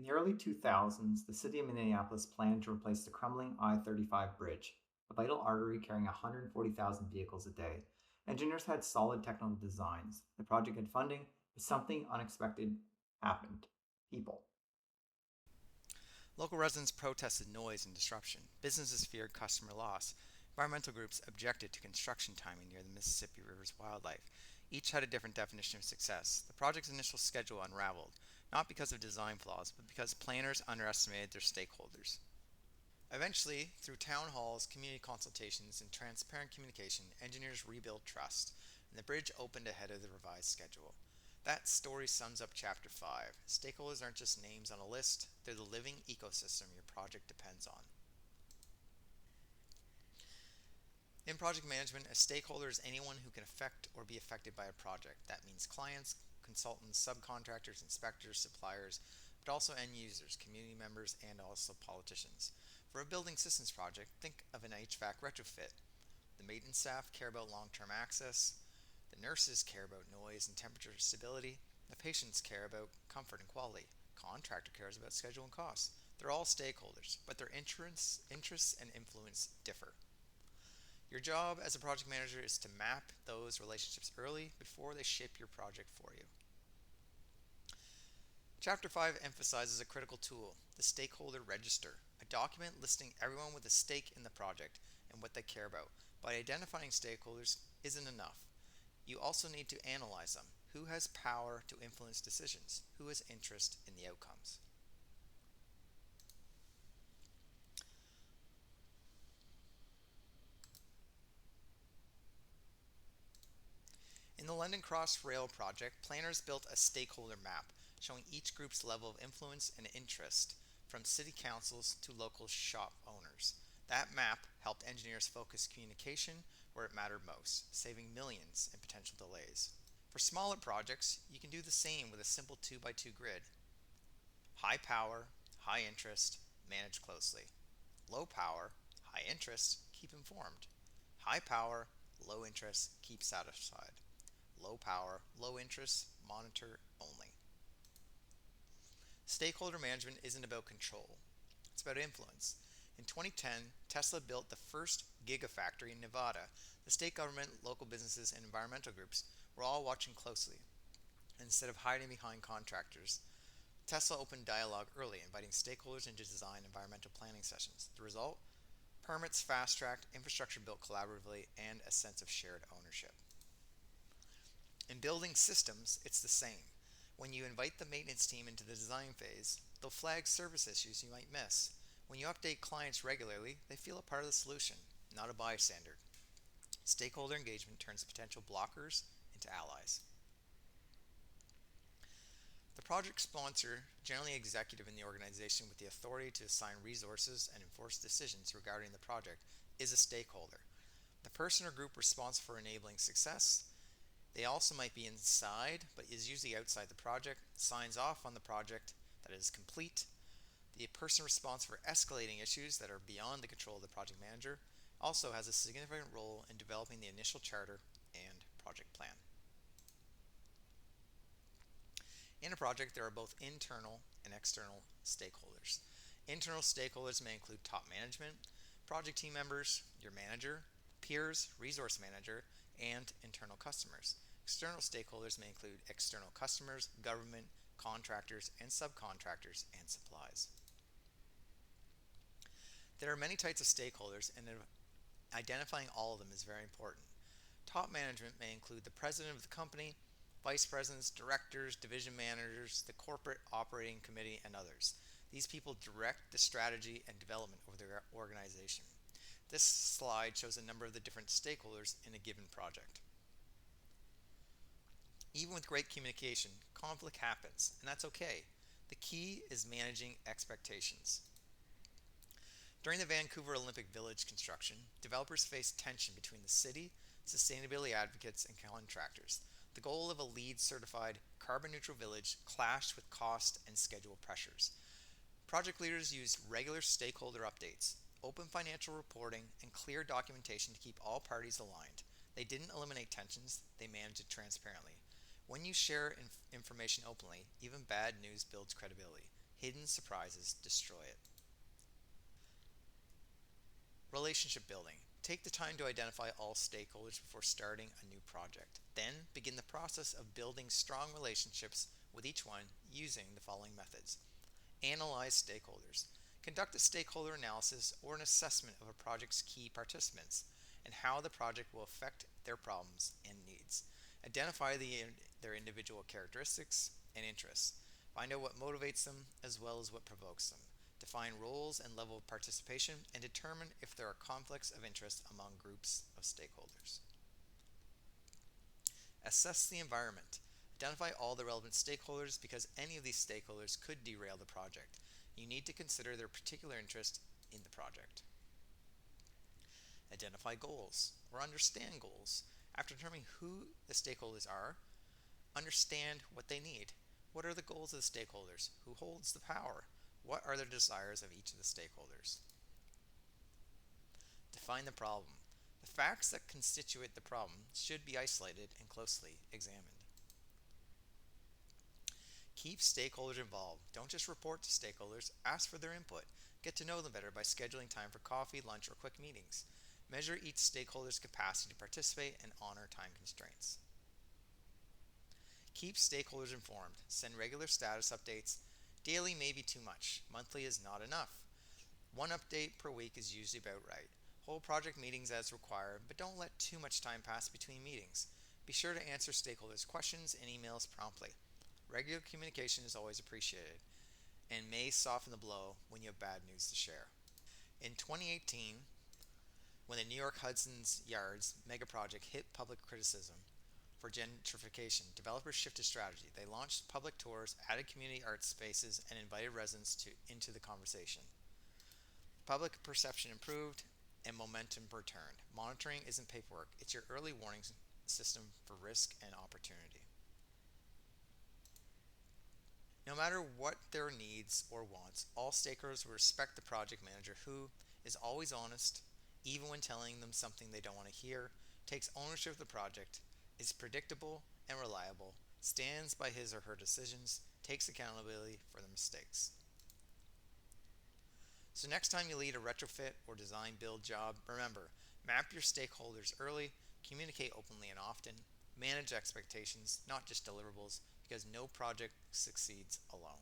the early 2000s, the city of Minneapolis planned to replace the crumbling I-35 bridge, a vital artery carrying 140,000 vehicles a day. Engineers had solid technical designs. The project had funding, but something unexpected happened. People. Local residents protested noise and disruption. Businesses feared customer loss. Environmental groups objected to construction timing near the Mississippi River's wildlife. Each had a different definition of success. The project's initial schedule unraveled, not because of design flaws, but because planners underestimated their stakeholders. Eventually, through town halls, community consultations, and transparent communication, engineers rebuilt trust, and the bridge opened ahead of the revised schedule. That story sums up Chapter 5. Stakeholders aren't just names on a list, they're the living ecosystem your project depends on. In project management, a stakeholder is anyone who can affect or be affected by a project. That means clients, consultants, subcontractors, inspectors, suppliers, but also end users, community members, and also politicians. For a building systems project, think of an HVAC retrofit. The maintenance staff care about long-term access, the nurses care about noise and temperature stability, the patients care about comfort and quality, contractor cares about schedule and costs. They're all stakeholders, but their interests and influence differ. Your job as a project manager is to map those relationships early before they shape your project for you. Chapter 5 emphasizes a critical tool, the stakeholder register, a document listing everyone with a stake in the project and what they care about. But identifying stakeholders isn't enough. You also need to analyze them. Who has power to influence decisions? Who has interest in the outcomes? In the London Crossrail project, planners built a stakeholder map showing each group's level of influence and interest, from city councils to local shop owners. That map helped engineers focus communication where it mattered most, saving millions in potential delays. For smaller projects, you can do the same with a simple 2x2 grid. High power, high interest, manage closely. Low power, high interest, keep informed. High power, low interest, keep satisfied. Low power, low interest, monitor only. Stakeholder management isn't about control, it's about influence. In 2010, Tesla built the first gigafactory in Nevada. The state government, local businesses, and environmental groups were all watching closely. Instead of hiding behind contractors, Tesla opened dialogue early, inviting stakeholders into design environmental planning sessions. The result? Permits fast-tracked, infrastructure built collaboratively, and a sense of shared ownership. In building systems, it's the same. When you invite the maintenance team into the design phase, they'll flag service issues you might miss. When you update clients regularly, they feel a part of the solution, not a bystander. Stakeholder engagement turns potential blockers into allies. The project sponsor, generally executive in the organization with the authority to assign resources and enforce decisions regarding the project, is a stakeholder. The person or group responsible for enabling success. They also might be inside, but is usually outside the project, signs off on the project that is complete. The person responsible for escalating issues that are beyond the control of the project manager also has a significant role in developing the initial charter and project plan. In a project, there are both internal and external stakeholders. Internal stakeholders may include top management, project team members, your manager, peers, resource manager, and internal customers. External stakeholders may include external customers, government, contractors, and subcontractors, and supplies. There are many types of stakeholders, and identifying all of them is very important. Top management may include the president of the company, vice presidents, directors, division managers, the corporate operating committee, and others. These people direct the strategy and development of their organization. This slide shows a number of the different stakeholders in a given project. Even with great communication, conflict happens, and that's okay. The key is managing expectations. During the Vancouver Olympic Village construction, developers faced tension between the city, sustainability advocates, and contractors. The goal of a LEED certified carbon neutral village clashed with cost and schedule pressures. Project leaders used regular stakeholder updates, open financial reporting, and clear documentation to keep all parties aligned. They didn't eliminate tensions, they managed it transparently. When you share information openly, even bad news builds credibility. Hidden surprises destroy it. Relationship building. Take the time to identify all stakeholders before starting a new project. Then begin the process of building strong relationships with each one using the following methods. Analyze stakeholders. Conduct a stakeholder analysis or an assessment of a project's key participants and how the project will affect their problems and needs. Identify their individual characteristics and interests. Find out what motivates them as well as what provokes them. Define roles and level of participation and determine if there are conflicts of interest among groups of stakeholders. Assess the environment. Identify all the relevant stakeholders because any of these stakeholders could derail the project. You need to consider their particular interest in the project. Identify goals or understand goals. After determining who the stakeholders are, understand what they need. What are the goals of the stakeholders? Who holds the power? What are the desires of each of the stakeholders? Define the problem. The facts that constitute the problem should be isolated and closely examined. Keep stakeholders involved. Don't just report to stakeholders, ask for their input. Get to know them better by scheduling time for coffee, lunch, or quick meetings. Measure each stakeholder's capacity to participate and honor time constraints. Keep stakeholders informed. Send regular status updates. Daily may be too much. Monthly is not enough. One update per week is usually about right. Hold project meetings as required, but don't let too much time pass between meetings. Be sure to answer stakeholders' questions and emails promptly. Regular communication is always appreciated and may soften the blow when you have bad news to share. In 2018, when the New York Hudson's Yards mega project hit public criticism for gentrification, developers shifted strategy. They launched public tours, added community art spaces, and invited residents into the conversation. Public perception improved and momentum returned. Monitoring isn't paperwork, it's your early warning system for risk and opportunity. No matter what their needs or wants, all stakeholders will respect the project manager who is always honest, even when telling them something they don't want to hear, takes ownership of the project, is predictable and reliable, stands by his or her decisions, takes accountability for the mistakes. So next time you lead a retrofit or design build job, remember, map your stakeholders early, communicate openly and often, manage expectations, not just deliverables, because no project succeeds alone.